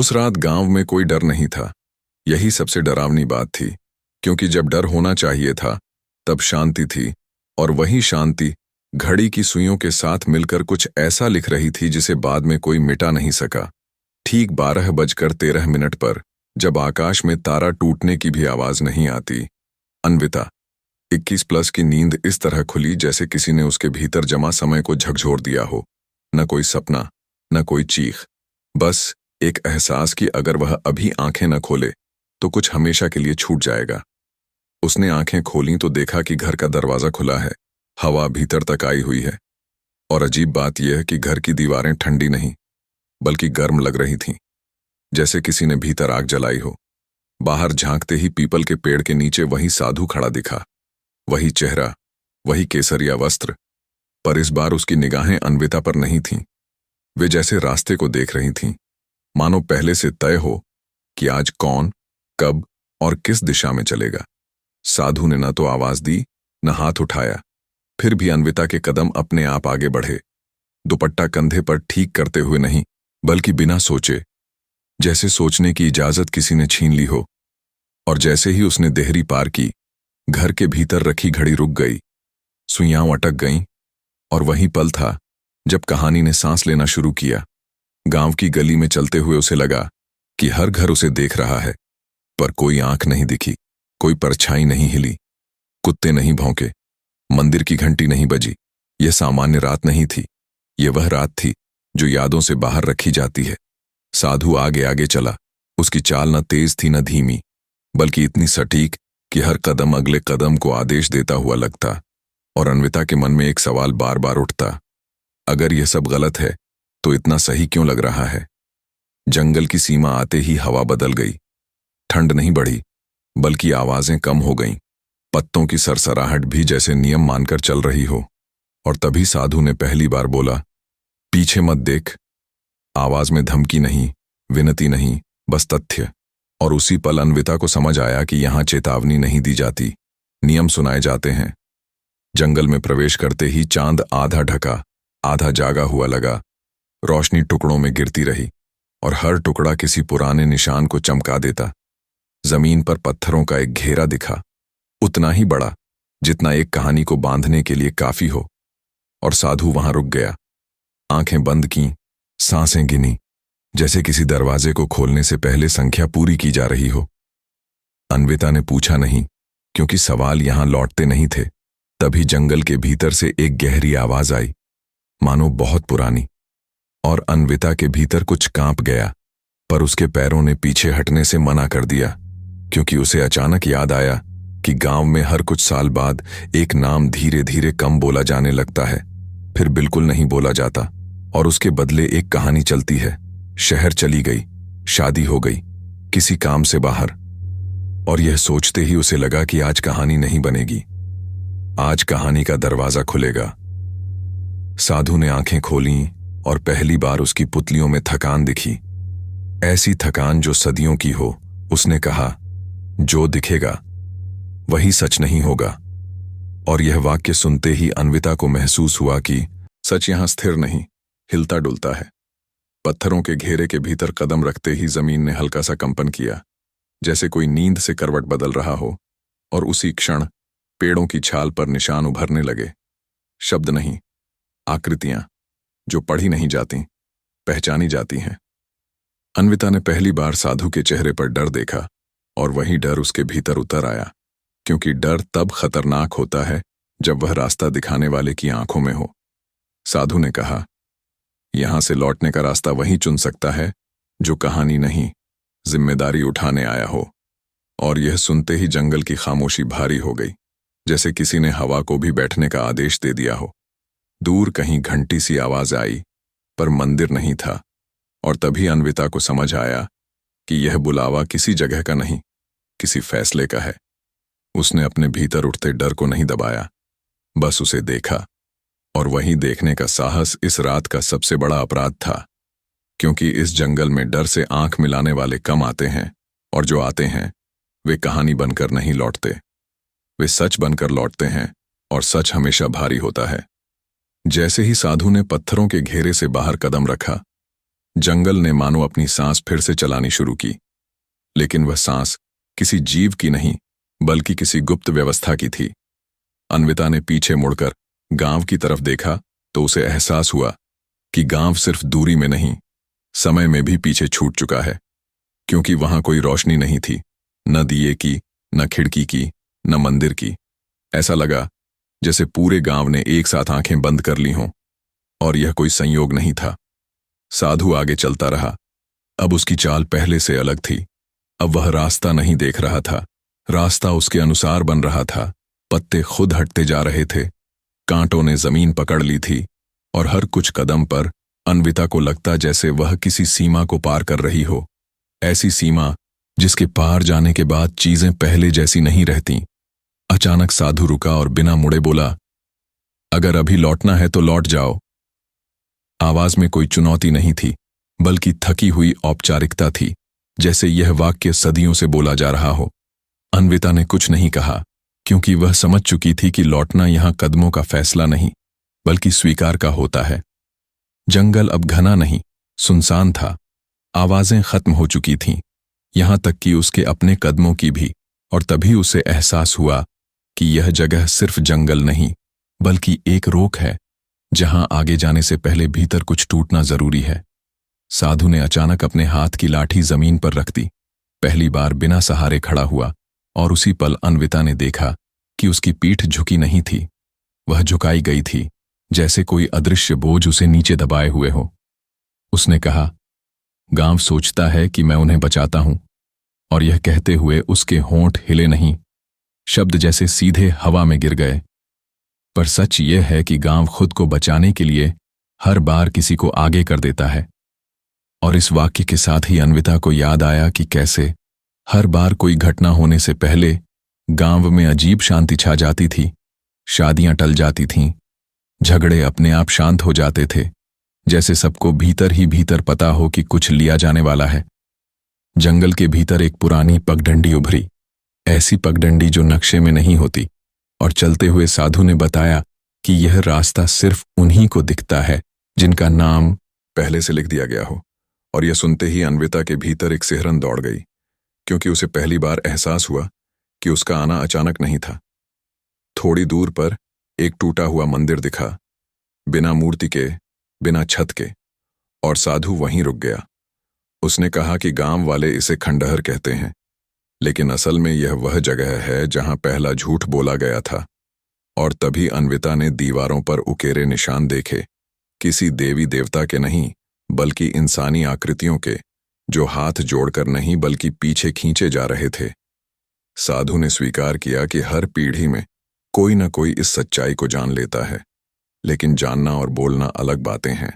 उस रात गांव में कोई डर नहीं था। यही सबसे डरावनी बात थी, क्योंकि जब डर होना चाहिए था तब शांति थी, और वही शांति घड़ी की सुइयों के साथ मिलकर कुछ ऐसा लिख रही थी जिसे बाद में कोई मिटा नहीं सका। ठीक 12:13 पर, जब आकाश में तारा टूटने की भी आवाज नहीं आती, अन्विता 21+ की नींद इस तरह खुली जैसे किसी ने उसके भीतर जमा समय को झकझोर दिया हो। न कोई सपना, न कोई चीख, बस एक एहसास कि अगर वह अभी आंखें न खोले तो कुछ हमेशा के लिए छूट जाएगा। उसने आंखें खोलीं तो देखा कि घर का दरवाजा खुला है, हवा भीतर तक आई हुई है, और अजीब बात यह है कि घर की दीवारें ठंडी नहीं बल्कि गर्म लग रही थीं, जैसे किसी ने भीतर आग जलाई हो। बाहर झांकते ही पीपल के पेड़ के नीचे वही साधु खड़ा दिखा, वही चेहरा, वही केसरिया वस्त्र, पर इस बार उसकी निगाहें अन्विता पर नहीं थीं। वे जैसे रास्ते को देख रही थीं, मानो पहले से तय हो कि आज कौन, कब और किस दिशा में चलेगा। साधु ने न तो आवाज दी, न हाथ उठाया, फिर भी अन्विता के कदम अपने आप आगे बढ़े, दुपट्टा कंधे पर ठीक करते हुए नहीं, बल्कि बिना सोचे, जैसे सोचने की इजाजत किसी ने छीन ली हो। और जैसे ही उसने देहरी पार की, घर के भीतर रखी घड़ी रुक गई, सुइयां अटक गईं, और वही पल था जब कहानी ने सांस लेना शुरू किया। गांव की गली में चलते हुए उसे लगा कि हर घर उसे देख रहा है, पर कोई आंख नहीं दिखी, कोई परछाई नहीं हिली, कुत्ते नहीं भौंके, मंदिर की घंटी नहीं बजी। यह सामान्य रात नहीं थी, यह वह रात थी जो यादों से बाहर रखी जाती है। साधु आगे आगे चला, उसकी चाल न तेज थी न धीमी, बल्कि इतनी सटीक कि हर कदम अगले कदम को आदेश देता हुआ लगता। और अन्विता के मन में एक सवाल बार बार उठता, अगर यह सब गलत है तो इतना सही क्यों लग रहा है। जंगल की सीमा आते ही हवा बदल गई, ठंड नहीं बढ़ी बल्कि आवाजें कम हो गईं, पत्तों की सरसराहट भी जैसे नियम मानकर चल रही हो। और तभी साधु ने पहली बार बोला, पीछे मत देख। आवाज में धमकी नहीं, विनती नहीं, बस तथ्य। और उसी पल अन्विता को समझ आया कि यहां चेतावनी नहीं दी जाती, नियम सुनाए जाते हैं। जंगल में प्रवेश करते ही चांद आधा ढका, आधा जागा हुआ लगा। रोशनी टुकड़ों में गिरती रही, और हर टुकड़ा किसी पुराने निशान को चमका देता। जमीन पर पत्थरों का एक घेरा दिखा, उतना ही बड़ा जितना एक कहानी को बांधने के लिए काफी हो। और साधु वहां रुक गया, आंखें बंद कीं, सांसें गिनी, जैसे किसी दरवाजे को खोलने से पहले संख्या पूरी की जा रही हो। अन्विता ने पूछा नहीं, क्योंकि सवाल यहां लौटते नहीं थे। तभी जंगल के भीतर से एक गहरी आवाज आई, मानो बहुत पुरानी, और अन्विता के भीतर कुछ कांप गया। पर उसके पैरों ने पीछे हटने से मना कर दिया, क्योंकि उसे अचानक याद आया कि गांव में हर कुछ साल बाद एक नाम धीरे धीरे कम बोला जाने लगता है, फिर बिल्कुल नहीं बोला जाता, और उसके बदले एक कहानी चलती है। शहर चली गई, शादी हो गई, किसी काम से बाहर। और यह सोचते ही उसे लगा कि आज कहानी नहीं बनेगी, आज कहानी का दरवाजा खुलेगा। साधु ने आंखें खोलीं, और पहली बार उसकी पुतलियों में थकान दिखी, ऐसी थकान जो सदियों की हो। उसने कहा, जो दिखेगा वही सच नहीं होगा। और यह वाक्य सुनते ही अन्विता को महसूस हुआ कि सच यहां स्थिर नहीं, हिलता डुलता है। पत्थरों के घेरे के भीतर कदम रखते ही जमीन ने हल्का सा कंपन किया, जैसे कोई नींद से करवट बदल रहा हो। और उसी क्षण पेड़ों की छाल पर निशान उभरने लगे। शब्द नहीं, आकृतियां, जो पढ़ी नहीं जाती, पहचानी जाती हैं। अन्विता ने पहली बार साधु के चेहरे पर डर देखा, और वही डर उसके भीतर उतर आया, क्योंकि डर तब खतरनाक होता है जब वह रास्ता दिखाने वाले की आंखों में हो। साधु ने कहा, यहां से लौटने का रास्ता वही चुन सकता है जो कहानी नहीं, जिम्मेदारी उठाने आया हो। और यह सुनते ही जंगल की खामोशी भारी हो गई, जैसे किसी ने हवा को भी बैठने का आदेश दे दिया हो। दूर कहीं घंटी सी आवाज आई, पर मंदिर नहीं था। और तभी अन्विता को समझ आया कि यह बुलावा किसी जगह का नहीं, किसी फैसले का है। उसने अपने भीतर उठते डर को नहीं दबाया, बस उसे देखा। और वही देखने का साहस इस रात का सबसे बड़ा अपराध था, क्योंकि इस जंगल में डर से आंख मिलाने वाले कम आते हैं, और जो आते हैं वे कहानी बनकर नहीं लौटते, वे सच बनकर लौटते हैं। और सच हमेशा भारी होता है। जैसे ही साधु ने पत्थरों के घेरे से बाहर कदम रखा, जंगल ने मानो अपनी सांस फिर से चलानी शुरू की, लेकिन वह सांस किसी जीव की नहीं बल्कि किसी गुप्त व्यवस्था की थी। अन्विता ने पीछे मुड़कर गांव की तरफ देखा तो उसे एहसास हुआ कि गांव सिर्फ दूरी में नहीं, समय में भी पीछे छूट चुका है, क्योंकि वहां कोई रोशनी नहीं थी, न दिए की, न खिड़की की, न मंदिर की। ऐसा लगा जैसे पूरे गांव ने एक साथ आंखें बंद कर ली हों, और यह कोई संयोग नहीं था। साधु आगे चलता रहा। अब उसकी चाल पहले से अलग थी। अब वह रास्ता नहीं देख रहा था, रास्ता उसके अनुसार बन रहा था। पत्ते खुद हटते जा रहे थे, कांटों ने जमीन पकड़ ली थी, और हर कुछ कदम पर अन्विता को लगता जैसे वह किसी सीमा को पार कर रही हो, ऐसी सीमा जिसके पार जाने के बाद चीजें पहले जैसी नहीं रहती। अचानक साधु रुका और बिना मुड़े बोला, अगर अभी लौटना है तो लौट जाओ। आवाज में कोई चुनौती नहीं थी, बल्कि थकी हुई औपचारिकता थी, जैसे यह वाक्य सदियों से बोला जा रहा हो। अन्विता ने कुछ नहीं कहा, क्योंकि वह समझ चुकी थी कि लौटना यहां कदमों का फैसला नहीं बल्कि स्वीकार का होता है। जंगल अब घना नहीं, सुनसान था। आवाजें खत्म हो चुकी थीं, यहां तक कि उसके अपने कदमों की भी। और तभी उसे एहसास हुआ कि यह जगह सिर्फ जंगल नहीं बल्कि एक रोक है, जहां आगे जाने से पहले भीतर कुछ टूटना जरूरी है। साधु ने अचानक अपने हाथ की लाठी जमीन पर रख दी, पहली बार बिना सहारे खड़ा हुआ, और उसी पल अन्विता ने देखा कि उसकी पीठ झुकी नहीं थी, वह झुकाई गई थी, जैसे कोई अदृश्य बोझ उसे नीचे दबाए हुए हो। उसने कहा, गांव सोचता है कि मैं उन्हें बचाता हूं, और यह कहते हुए उसके होंठ हिले नहीं, शब्द जैसे सीधे हवा में गिर गए। पर सच यह है कि गांव खुद को बचाने के लिए हर बार किसी को आगे कर देता है। और इस वाक्य के साथ ही अन्विता को याद आया कि कैसे हर बार कोई घटना होने से पहले गांव में अजीब शांति छा जाती थी। शादियां टल जाती थीं, झगड़े अपने आप शांत हो जाते थे, जैसे सबको भीतर ही भीतर पता हो कि कुछ लिया जाने वाला है। जंगल के भीतर एक पुरानी पगडंडी उभरी, ऐसी पगडंडी जो नक्शे में नहीं होती, और चलते हुए साधु ने बताया कि यह रास्ता सिर्फ उन्हीं को दिखता है जिनका नाम पहले से लिख दिया गया हो। और यह सुनते ही अन्विता के भीतर एक सिहरन दौड़ गई, क्योंकि उसे पहली बार एहसास हुआ कि उसका आना अचानक नहीं था। थोड़ी दूर पर एक टूटा हुआ मंदिर दिखा, बिना मूर्ति के, बिना छत के, और साधु वहीं रुक गया। उसने कहा कि गांव वाले इसे खंडहर कहते हैं, लेकिन असल में यह वह जगह है जहां पहला झूठ बोला गया था। और तभी अन्विता ने दीवारों पर उकेरे निशान देखे, किसी देवी देवता के नहीं बल्कि इंसानी आकृतियों के, जो हाथ जोड़कर नहीं बल्कि पीछे खींचे जा रहे थे। साधु ने स्वीकार किया कि हर पीढ़ी में कोई न कोई इस सच्चाई को जान लेता है, लेकिन जानना और बोलना अलग बातें हैं,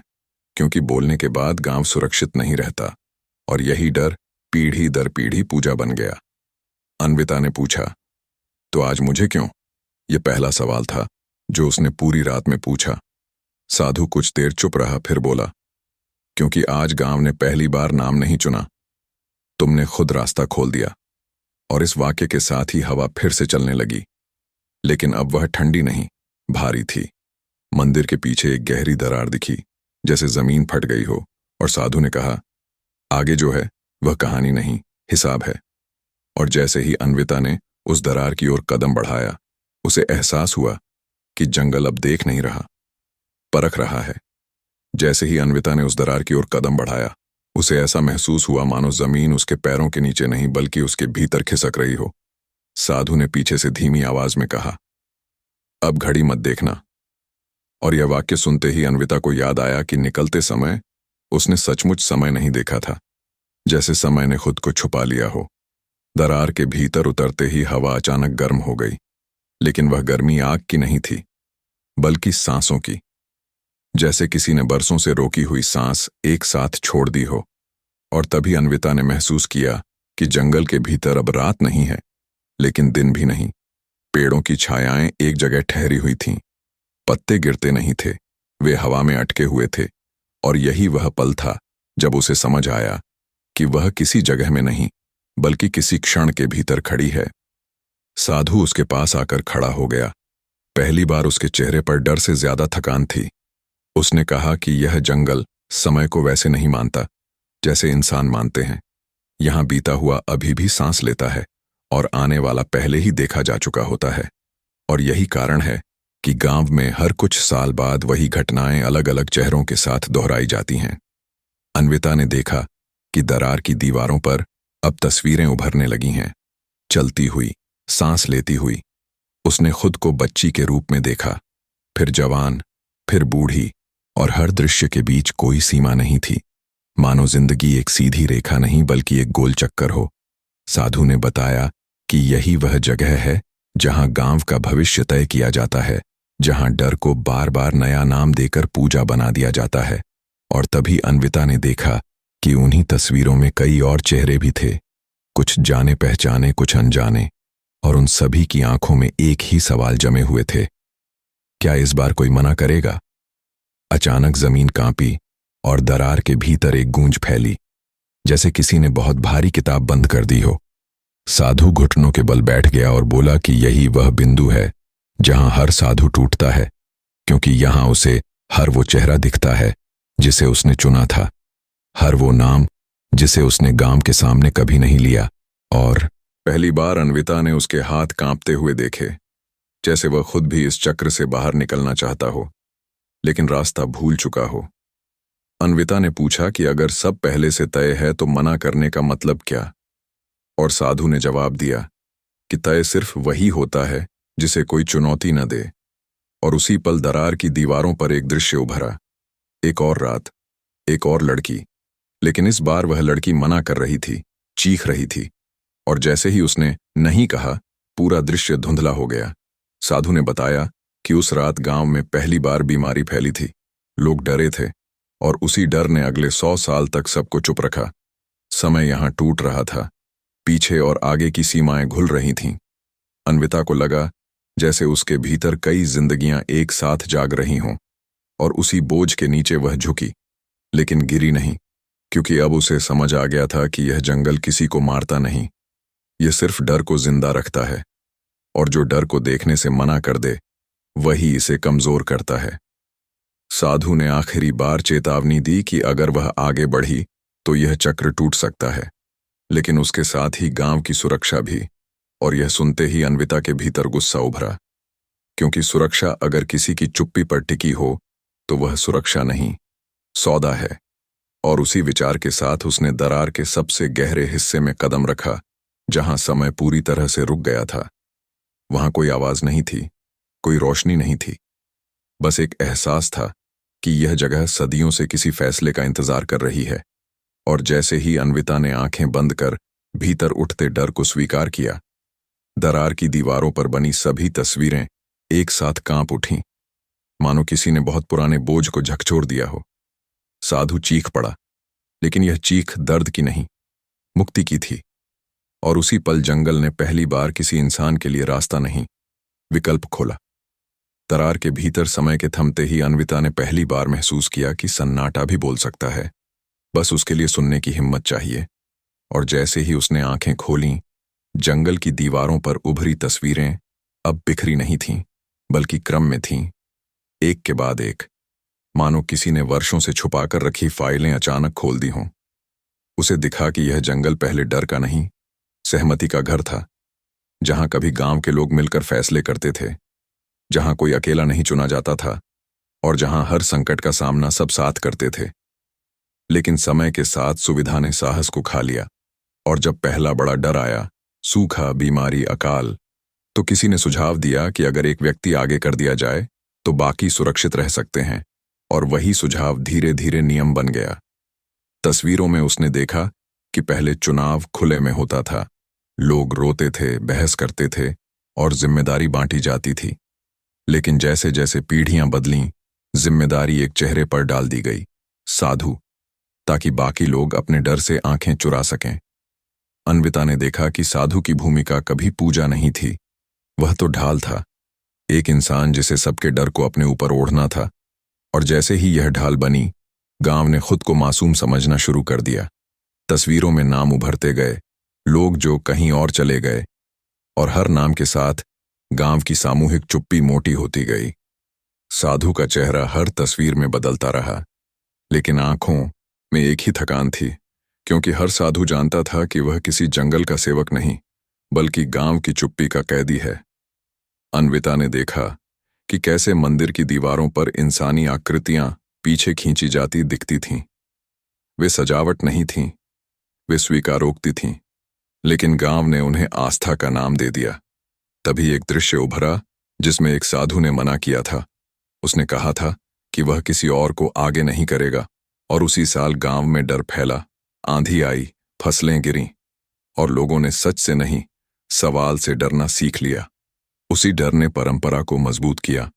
क्योंकि बोलने के बाद गांव सुरक्षित नहीं रहता। और यही डर पीढ़ी दर पीढ़ी पूजा बन गया। अन्विता ने पूछा, तो आज मुझे क्यों? यह पहला सवाल था जो उसने पूरी रात में पूछा। साधु कुछ देर चुप रहा, फिर बोला, क्योंकि आज गांव ने पहली बार नाम नहीं चुना, तुमने खुद रास्ता खोल दिया। और इस वाक्य के साथ ही हवा फिर से चलने लगी, लेकिन अब वह ठंडी नहीं, भारी थी। मंदिर के पीछे एक गहरी दरार दिखी, जैसे जमीन फट गई हो, और साधु ने कहा, आगे जो है वह कहानी नहीं, हिसाब है। और जैसे ही अन्विता ने उस दरार की ओर कदम बढ़ाया, उसे एहसास हुआ कि जंगल अब देख नहीं रहा, परख रहा है। जैसे ही अन्विता ने उस दरार की ओर कदम बढ़ाया, उसे ऐसा महसूस हुआ मानो जमीन उसके पैरों के नीचे नहीं बल्कि उसके भीतर खिसक रही हो। साधु ने पीछे से धीमी आवाज में कहा, अब घड़ी मत देखना। और यह वाक्य सुनते ही अन्विता को याद आया कि निकलते समय उसने सचमुच समय नहीं देखा था, जैसे समय ने खुद को छुपा लिया हो। दरार के भीतर उतरते ही हवा अचानक गर्म हो गई, लेकिन वह गर्मी आग की नहीं थी बल्कि सांसों की, जैसे किसी ने बरसों से रोकी हुई सांस एक साथ छोड़ दी हो। और तभी अन्विता ने महसूस किया कि जंगल के भीतर अब रात नहीं है, लेकिन दिन भी नहीं। पेड़ों की छायाएं एक जगह ठहरी हुई थीं, पत्ते गिरते नहीं थे, वे हवा में अटके हुए थे। और यही वह पल था जब उसे समझ आया कि वह किसी जगह में नहीं बल्कि किसी क्षण के भीतर खड़ी है। साधु उसके पास आकर खड़ा हो गया। पहली बार उसके चेहरे पर डर से ज्यादा थकान थी। उसने कहा कि यह जंगल समय को वैसे नहीं मानता जैसे इंसान मानते हैं। यहाँ बीता हुआ अभी भी सांस लेता है और आने वाला पहले ही देखा जा चुका होता है। और यही कारण है कि गांव में हर कुछ साल बाद वही घटनाएं अलग अलग चेहरों के साथ दोहराई जाती हैं। अन्विता ने देखा कि दरार की दीवारों पर अब तस्वीरें उभरने लगी हैं, चलती हुई, सांस लेती हुई। उसने खुद को बच्ची के रूप में देखा, फिर जवान, फिर बूढ़ी, और हर दृश्य के बीच कोई सीमा नहीं थी, मानो जिंदगी एक सीधी रेखा नहीं बल्कि एक गोल चक्कर हो। साधु ने बताया कि यही वह जगह है जहां गांव का भविष्य तय किया जाता है, जहां डर को बार बार नया नाम देकर पूजा बना दिया जाता है। और तभी अन्विता ने देखा कि उन्हीं तस्वीरों में कई और चेहरे भी थे, कुछ जाने पहचाने, कुछ अनजाने, और उन सभी की आंखों में एक ही सवाल जमे हुए थे, क्या इस बार कोई मना करेगा? अचानक जमीन कांपी और दरार के भीतर एक गूंज फैली, जैसे किसी ने बहुत भारी किताब बंद कर दी हो। साधु घुटनों के बल बैठ गया और बोला कि यही वह बिंदु है जहां हर साधु टूटता है, क्योंकि यहां उसे हर वो चेहरा दिखता है जिसे उसने चुना था, हर वो नाम जिसे उसने गांव के सामने कभी नहीं लिया। और पहली बार अन्विता ने उसके हाथ कांपते हुए देखे, जैसे वह खुद भी इस चक्र से बाहर निकलना चाहता हो, लेकिन रास्ता भूल चुका हो। अन्विता ने पूछा कि अगर सब पहले से तय है तो मना करने का मतलब क्या? और साधु ने जवाब दिया कि तय सिर्फ वही होता है जिसे कोई चुनौती न दे। और उसी पल दरार की दीवारों पर एक दृश्य उभरा, एक और रात, एक और लड़की, लेकिन इस बार वह लड़की मना कर रही थी, चीख रही थी। और जैसे ही उसने नहीं कहा, पूरा दृश्य धुंधला हो गया। साधु ने बताया कि उस रात गांव में पहली बार बीमारी फैली थी, लोग डरे थे, और उसी डर ने अगले 100 साल तक सबको चुप रखा। समय यहां टूट रहा था, पीछे और आगे की सीमाएं घुल रही थीं। अन्विता को लगा जैसे उसके भीतर कई जिंदगियां एक साथ जाग रही हों, और उसी बोझ के नीचे वह झुकी, लेकिन गिरी नहीं, क्योंकि अब उसे समझ आ गया था कि यह जंगल किसी को मारता नहीं, यह सिर्फ डर को जिंदा रखता है, और जो डर को देखने से मना कर दे वही इसे कमजोर करता है। साधु ने आखिरी बार चेतावनी दी कि अगर वह आगे बढ़ी तो यह चक्र टूट सकता है, लेकिन उसके साथ ही गांव की सुरक्षा भी। और यह सुनते ही अन्विता के भीतर गुस्सा उभरा, क्योंकि सुरक्षा अगर किसी की चुप्पी पर टिकी हो तो वह सुरक्षा नहीं, सौदा है। और उसी विचार के साथ उसने दरार के सबसे गहरे हिस्से में कदम रखा, जहां समय पूरी तरह से रुक गया था। वहां कोई आवाज नहीं थी, कोई रोशनी नहीं थी, बस एक एहसास था कि यह जगह सदियों से किसी फैसले का इंतजार कर रही है। और जैसे ही अन्विता ने आंखें बंद कर भीतर उठते डर को स्वीकार किया, दरार की दीवारों पर बनी सभी तस्वीरें एक साथ कांप उठीं, मानो किसी ने बहुत पुराने बोझ को झकझोर दिया हो। साधु चीख पड़ा, लेकिन यह चीख दर्द की नहीं, मुक्ति की थी। और उसी पल जंगल ने पहली बार किसी इंसान के लिए रास्ता नहीं, विकल्प खोला। दरार के भीतर समय के थमते ही अन्विता ने पहली बार महसूस किया कि सन्नाटा भी बोल सकता है, बस उसके लिए सुनने की हिम्मत चाहिए। और जैसे ही उसने आंखें खोलीं, जंगल की दीवारों पर उभरी तस्वीरें अब बिखरी नहीं थीं, बल्कि क्रम में थीं, एक के बाद एक, मानो किसी ने वर्षों से छुपाकर रखी फाइलें अचानक खोल दी हों। उसे दिखा कि यह जंगल पहले डर का नहीं, सहमति का घर था, जहां कभी गांव के लोग मिलकर फैसले करते थे, जहां कोई अकेला नहीं चुना जाता था, और जहां हर संकट का सामना सब साथ करते थे। लेकिन समय के साथ सुविधा ने साहस को खा लिया, और जब पहला बड़ा डर आया, सूखा, बीमारी, अकाल, तो किसी ने सुझाव दिया कि अगर एक व्यक्ति आगे कर दिया जाए तो बाकी सुरक्षित रह सकते हैं। और वही सुझाव धीरे धीरे नियम बन गया। तस्वीरों में उसने देखा कि पहले चुनाव खुले में होता था, लोग रोते थे, बहस करते थे, और जिम्मेदारी बांटी जाती थी। लेकिन जैसे जैसे पीढ़ियां बदलीं, जिम्मेदारी एक चेहरे पर डाल दी गई, साधु, ताकि बाकी लोग अपने डर से आंखें चुरा सकें। अन्विता ने देखा कि साधु की भूमिका कभी पूजा नहीं थी, वह तो ढाल था, एक इंसान जिसे सबके डर को अपने ऊपर ओढ़ना था। और जैसे ही यह ढाल बनी, गांव ने खुद को मासूम समझना शुरू कर दिया। तस्वीरों में नाम उभरते गए, लोग जो कहीं और चले गए, और हर नाम के साथ गांव की सामूहिक चुप्पी मोटी होती गई। साधु का चेहरा हर तस्वीर में बदलता रहा, लेकिन आंखों में एक ही थकान थी, क्योंकि हर साधु जानता था कि वह किसी जंगल का सेवक नहीं, बल्कि गांव की चुप्पी का कैदी है। अन्विता ने देखा कि कैसे मंदिर की दीवारों पर इंसानी आकृतियां पीछे खींची जाती दिखती थीं। वे सजावट नहीं थीं, वे स्वीकारोक्ति थीं, लेकिन गांव ने उन्हें आस्था का नाम दे दिया। तभी एक दृश्य उभरा जिसमें एक साधु ने मना किया था। उसने कहा था कि वह किसी और को आगे नहीं करेगा, और उसी साल गांव में डर फैला, आंधी आई, फसलें गिरीं, और लोगों ने सच से नहीं, सवाल से डरना सीख लिया। उसी डर ने परंपरा को मजबूत किया,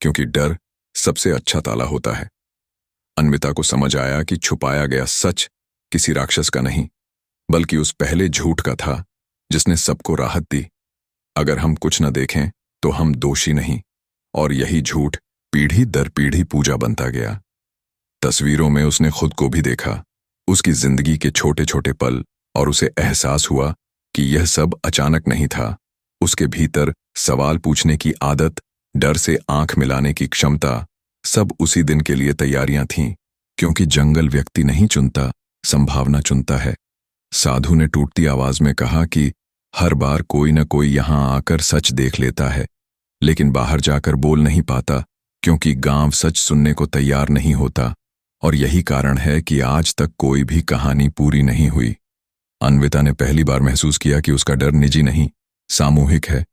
क्योंकि डर सबसे अच्छा ताला होता है। अन्विता को समझ आया कि छुपाया गया सच किसी राक्षस का नहीं, बल्कि उस पहले झूठ का था जिसने सबको राहत दी। अगर हम कुछ न देखें तो हम दोषी नहीं, और यही झूठ पीढ़ी दर पीढ़ी पूजा बनता गया। तस्वीरों में उसने खुद को भी देखा, उसकी जिंदगी के छोटे छोटे पल, और उसे एहसास हुआ कि यह सब अचानक नहीं था। उसके भीतर सवाल पूछने की आदत, डर से आंख मिलाने की क्षमता, सब उसी दिन के लिए तैयारियां थीं, क्योंकि जंगल व्यक्ति नहीं चुनता, संभावना चुनता है। साधु ने टूटती आवाज में कहा कि हर बार कोई न कोई यहां आकर सच देख लेता है, लेकिन बाहर जाकर बोल नहीं पाता, क्योंकि गांव सच सुनने को तैयार नहीं होता। और यही कारण है कि आज तक कोई भी कहानी पूरी नहीं हुई। अन्विता ने पहली बार महसूस किया कि उसका डर निजी नहीं, सामूहिक है,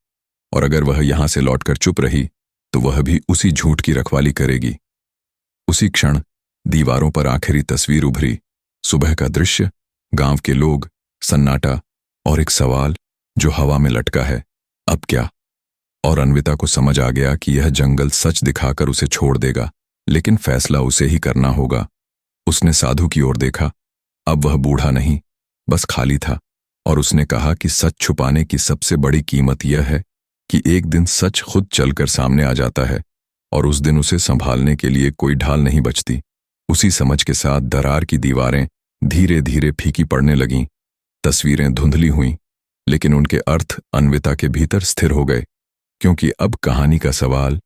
और अगर वह यहां से लौटकर चुप रही तो वह भी उसी झूठ की रखवाली करेगी। उसी क्षण दीवारों पर आखिरी तस्वीर उभरी, सुबह का दृश्य, गांव के लोग, सन्नाटा, और एक सवाल जो हवा में लटका है, अब क्या? और अन्विता को समझ आ गया कि यह जंगल सच दिखाकर उसे छोड़ देगा, लेकिन फैसला उसे ही करना होगा। उसने साधु की ओर देखा। अब वह बूढ़ा नहीं, बस खाली था, और उसने कहा कि सच छुपाने की सबसे बड़ी कीमत यह है कि एक दिन सच खुद चलकर सामने आ जाता है, और उस दिन उसे संभालने के लिए कोई ढाल नहीं बचती। उसी समझ के साथ दरार की दीवारें धीरे धीरे फीकी पड़ने लगीं, तस्वीरें धुंधली हुईं, लेकिन उनके अर्थ अन्विता के भीतर स्थिर हो गए, क्योंकि अब कहानी का सवाल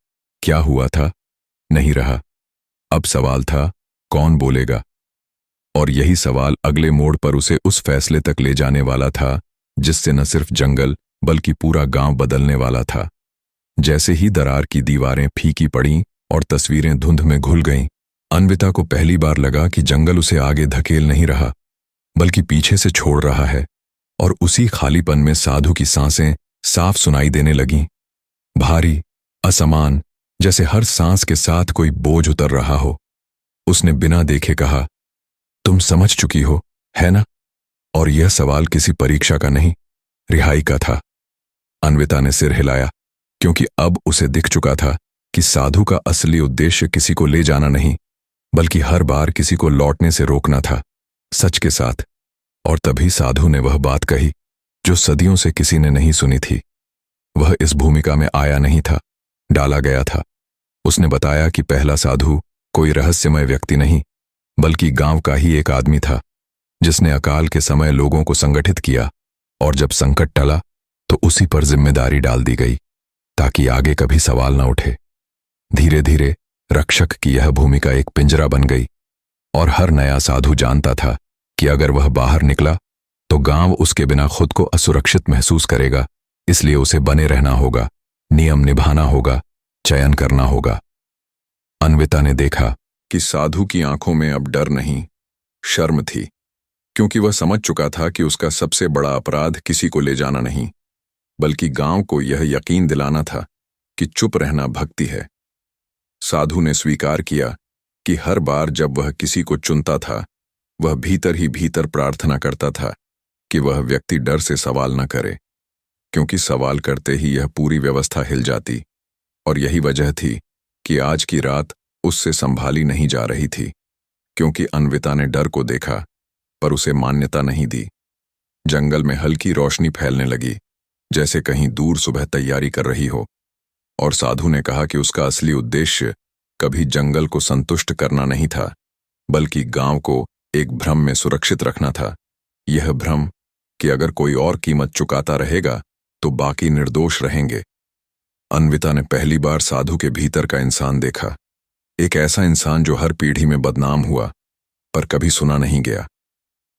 क्या हुआ था नहीं रहा। अब सवाल था कौन बोलेगा, और यही सवाल अगले मोड़ पर उसे उस फैसले तक ले जाने वाला था जिससे न सिर्फ जंगल बल्कि पूरा गांव बदलने वाला था। जैसे ही दरार की दीवारें फीकी पड़ीं और तस्वीरें धुंध में घुल गईं, अन्विता को पहली बार लगा कि जंगल उसे आगे धकेल नहीं रहा, बल्कि पीछे से छोड़ रहा है। और उसी खालीपन में साधु की सांसें साफ सुनाई देने लगीं, भारी, असमान, जैसे हर सांस के साथ कोई बोझ उतर रहा हो। उसने बिना देखे कहा, तुम समझ चुकी हो, है ना? और यह सवाल किसी परीक्षा का नहीं, रिहाई का था। अन्विता ने सिर हिलाया, क्योंकि अब उसे दिख चुका था कि साधु का असली उद्देश्य किसी को ले जाना नहीं, बल्कि हर बार किसी को लौटने से रोकना था, सच के साथ। और तभी साधु ने वह बात कही जो सदियों से किसी ने नहीं सुनी थी। वह इस भूमिका में आया नहीं था, डाला गया था। उसने बताया कि पहला साधु कोई रहस्यमय व्यक्ति नहीं, बल्कि गांव का ही एक आदमी था, जिसने अकाल के समय लोगों को संगठित किया, और जब संकट टला तो उसी पर जिम्मेदारी डाल दी गई, ताकि आगे कभी सवाल न उठे। धीरे धीरे रक्षक की यह भूमिका एक पिंजरा बन गई, और हर नया साधु जानता था कि अगर वह बाहर निकला तो गांव उसके बिना खुद को असुरक्षित महसूस करेगा। इसलिए उसे बने रहना होगा, नियम निभाना होगा, चयन करना होगा। अन्विता ने देखा कि साधु की आंखों में अब डर नहीं, शर्म थी, क्योंकि वह समझ चुका था कि उसका सबसे बड़ा अपराध किसी को ले जाना नहीं, बल्कि गांव को यह यकीन दिलाना था कि चुप रहना भक्ति है। साधु ने स्वीकार किया कि हर बार जब वह किसी को चुनता था, वह भीतर ही भीतर प्रार्थना करता था कि वह व्यक्ति डर से सवाल न करे, क्योंकि सवाल करते ही यह पूरी व्यवस्था हिल जाती। और यही वजह थी कि आज की रात उससे संभाली नहीं जा रही थी, क्योंकि अन्विता ने डर को देखा पर उसे मान्यता नहीं दी। जंगल में हल्की रोशनी फैलने लगी, जैसे कहीं दूर सुबह तैयारी कर रही हो, और साधु ने कहा कि उसका असली उद्देश्य कभी जंगल को संतुष्ट करना नहीं था, बल्कि गांव को एक भ्रम में सुरक्षित रखना था। यह भ्रम कि अगर कोई और कीमत चुकाता रहेगा तो बाकी निर्दोष रहेंगे। अन्विता ने पहली बार साधु के भीतर का इंसान देखा, एक ऐसा इंसान जो हर पीढ़ी में बदनाम हुआ पर कभी सुना नहीं गया,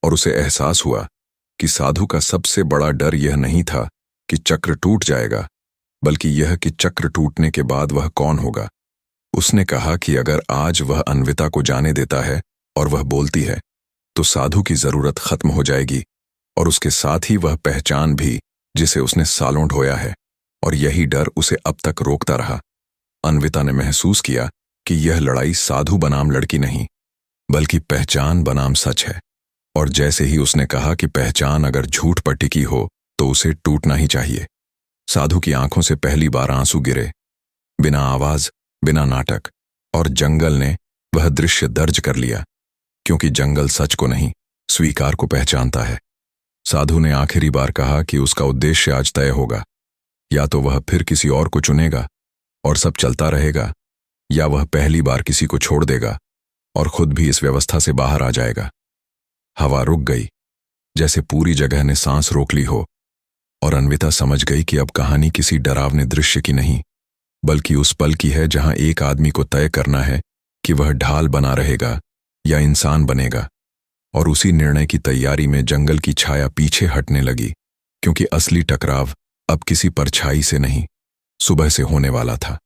और उसे एहसास हुआ कि साधु का सबसे बड़ा डर यह नहीं था कि चक्र टूट जाएगा, बल्कि यह कि चक्र टूटने के बाद वह कौन होगा। उसने कहा कि अगर आज वह अन्विता को जाने देता है और वह बोलती है, तो साधु की जरूरत खत्म हो जाएगी और उसके साथ ही वह पहचान भी, जिसे उसने सालों ढोया है। और यही डर उसे अब तक रोकता रहा। अन्विता ने महसूस किया कि यह लड़ाई साधु बनाम लड़की नहीं, बल्कि पहचान बनाम सच है। और जैसे ही उसने कहा कि पहचान अगर झूठ पर टिकी हो तो उसे टूटना ही चाहिए, साधु की आंखों से पहली बार आंसू गिरे, बिना आवाज, बिना नाटक। और जंगल ने वह दृश्य दर्ज कर लिया, क्योंकि जंगल सच को नहीं, स्वीकार को पहचानता है। साधु ने आखिरी बार कहा कि उसका उद्देश्य आज तय होगा। या तो वह फिर किसी और को चुनेगा और सब चलता रहेगा, या वह पहली बार किसी को छोड़ देगा और खुद भी इस व्यवस्था से बाहर आ जाएगा। हवा रुक गई, जैसे पूरी जगह ने सांस रोक ली हो, और अन्विता समझ गई कि अब कहानी किसी डरावने दृश्य की नहीं, बल्कि उस पल की है जहां एक आदमी को तय करना है कि वह ढाल बना रहेगा या इंसान बनेगा। और उसी निर्णय की तैयारी में जंगल की छाया पीछे हटने लगी, क्योंकि असली टकराव अब किसी परछाई से नहीं, सुबह से होने वाला था।